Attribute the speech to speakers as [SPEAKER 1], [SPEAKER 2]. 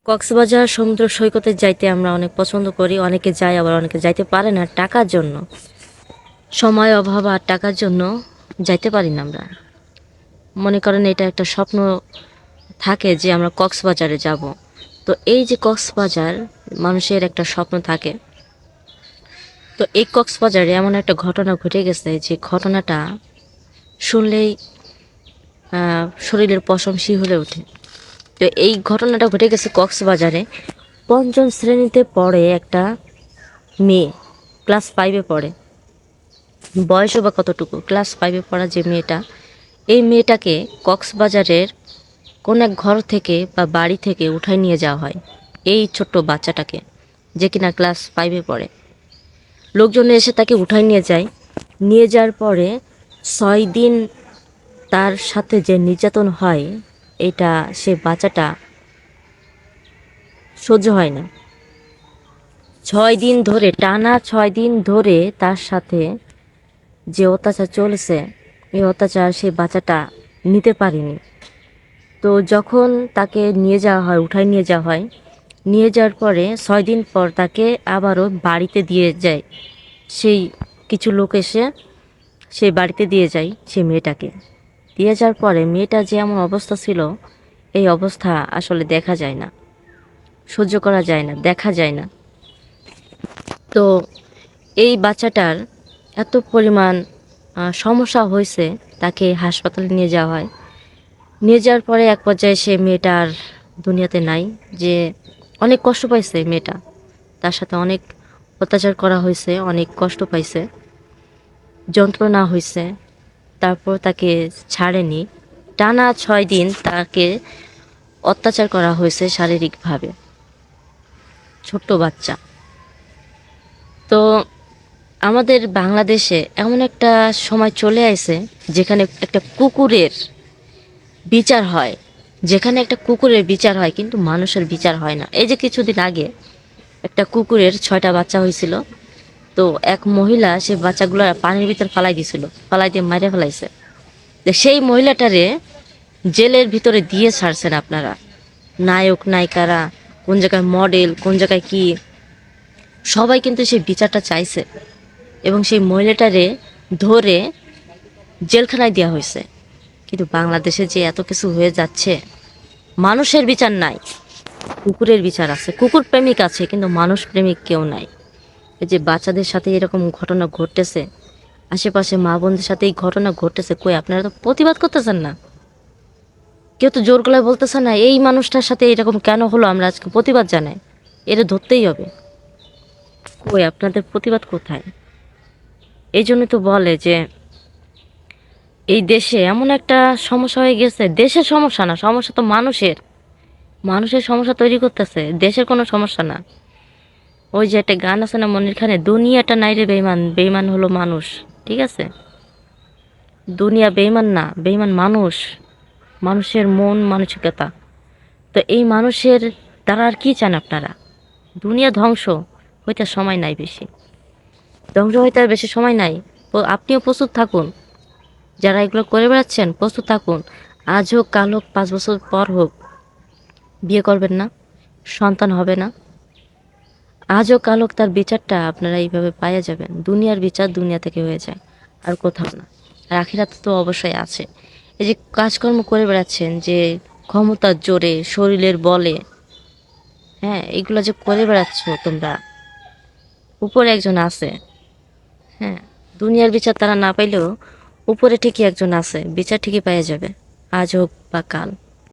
[SPEAKER 1] কক্সবাজার সমুদ্র সৈকতে যাইতে আমরা অনেক পছন্দ করি, অনেকে যায় আবার অনেকে যাইতে পারে না টাকার জন্য। সময় অভাব আর টাকার জন্য যাইতে পারি না আমরা। মনে করেন এটা একটা স্বপ্ন থাকে যে আমরা কক্সবাজারে যাব। তো এই যে কক্সবাজার, মানুষের একটা স্বপ্ন থাকে। তো এই কক্সবাজারে এমন একটা ঘটনা ঘটে গেছে যে ঘটনাটা শুনলেই শরীরের পশম শিহরে ওঠে। তো এই ঘটনাটা ঘটে গেছে কক্সবাজারে। পঞ্চম শ্রেণীতে পড়ে একটা মেয়ে, ক্লাস 5-এ পড়ে। বয়সও বা কতটুকু, ক্লাস 5-এ পড়া যে মেয়েটা, এই মেয়েটাকে কক্সবাজারের কোন এক ঘর থেকে বা বাড়ি থেকে উঠায় নিয়ে যাওয়া হয়। এই ছোট্ট বাচ্চাটাকে, যে কিনা ক্লাস 5-এ পড়ে, লোকজন এসে তাকে উঠায় নিয়ে যায়। নিয়ে যাওয়ার পরে 6 দিন তার সাথে যে নির্যাতন হয়, এটা সে বাচ্চাটা সহ্য হয় না। 6 দিন ধরে, টানা 6 দিন ধরে তার সাথে যে অত্যাচার চলেছে, এই অত্যাচার সেই বাচ্চাটা নিতে পারেনি। তো যখন তাকে নিয়ে যাওয়া হয়, উঠায় নিয়ে যাওয়া হয়, নিয়ে যাওয়ার পরে 6 দিন পর তাকে আবারও বাড়িতে দিয়ে যায়। সেই কিছু লোক এসে সেই বাড়িতে দিয়ে যায় সেই মেয়েটাকে। দিয়ে যাওয়ার পরে মেয়েটা যে এমন অবস্থা ছিল, এই অবস্থা আসলে দেখা যায় না, সহ্য করা যায় না, দেখা যায় না। তো এই বাচ্চাটার এত পরিমাণ সমস্যা হয়েছে, তাকে হাসপাতালে নিয়ে যাওয়া হয়। নিয়ে যাওয়ার পরে এক পর্যায়ে সে মেয়েটা আর দুনিয়াতে নাই। যে অনেক কষ্ট পাইছে মেয়েটা, তার সাথে অনেক অত্যাচার করা হয়েছে, অনেক কষ্ট পাইছে, যন্ত্রণা হয়েছে। তারপর তাকে ছাড়েনি, টানা 6 দিন তাকে অত্যাচার করা হয়েছে শারীরিকভাবে। ছোট্ট বাচ্চা। তো আমাদের বাংলাদেশে এমন একটা সময় চলে আসে যেখানে একটা কুকুরের বিচার হয়, যেখানে একটা কুকুরের বিচার হয় কিন্তু মানুষের বিচার হয় না। এই যে কিছুদিন আগে একটা কুকুরের 6টা বাচ্চা হয়েছিল। তো এক মহিলা সে বাচ্চাগুলো পানির ভিতর ফালাই দিছিল, ফালাই দিয়ে মারে ফেলাইছে। সেই মহিলাটারে জেলের ভিতরে দিয়ে ছাড়ছেন আপনারা। নায়ক নায়িকারা, কোন জায়গায় মডেল, কোন জায়গায় কি, সবাই কিন্তু সেই বিচারটা চাইছে। এবং সেই মহিলাটারে ধরে জেলখানায় দেওয়া হয়েছে। কিন্তু বাংলাদেশে যে এত কিছু হয়ে যাচ্ছে, মানুষের বিচার নাই, কুকুরের বিচার আছে। কুকুর প্রেমিক আছে কিন্তু মানুষ প্রেমিক কেউ নাই। এই যে বাচ্চাদের সাথে এরকম ঘটনা ঘটতেছে, আশেপাশে মা বোনদের সাথে এই ঘটনা ঘটতেছে, কই আপনারা তো প্রতিবাদ করতেছেন না। কেউ তো জোর গলায় বলতেছে না এই মানুষটার সাথে এরকম কেন হলো, আমরা আজকে প্রতিবাদ জানাই, এটা ধরতেই হবে। কই আপনাদের প্রতিবাদ কোথায়? এই জন্য তো বলে যে এই দেশে এমন একটা সমস্যা হয়ে গেছে, দেশের সমস্যা না, সমস্যা তো মানুষের। মানুষের সমস্যা তৈরি করতেছে, দেশের কোনো সমস্যা না। ওই যে একটা গান আছে না মনির খানে, দুনিয়াটা নাই রে বেইমান, বেইমান হলো মানুষ। ঠিক আছে, দুনিয়া বেইমান না, বেইমান মানুষ, মানুষের মন মানসিকতা। তো এই মানুষের দ্বারা আর কি চান আপনারা? দুনিয়া ধ্বংস হইতে সময় নাই বেশি, ধ্বংস হইতে আর বেশি সময় নাই। আপনিও প্রস্তুত থাকুন, যারা এগুলো করে বেড়াচ্ছেন প্রস্তুত থাকুন। আজ হোক, কাল হোক, 5 বছর পর হোক, বিয়ে করবেন না, সন্তান হবে না। আজ হোক কাল হোক তার বিচারটা আপনারা এইভাবে পাইয়া যাবেন। দুনিয়ার বিচার দুনিয়া থেকে হয়ে যায়, আর কোথাও না। আর আখিরাতে তো অবশ্যই আছে। এই যে কাজকর্ম করে বেড়াচ্ছেন, যে ক্ষমতার জোরে, শরীরের বলে, হ্যাঁ, এগুলো যে করে বেড়াচ্ছ তোমরা, উপরে একজন আছে। হ্যাঁ, দুনিয়ার বিচার তারা না পাইলেও উপরে ঠিকই একজন আছে, বিচার ঠিকই পাইয়া যাবে, আজ হোক বা কাল।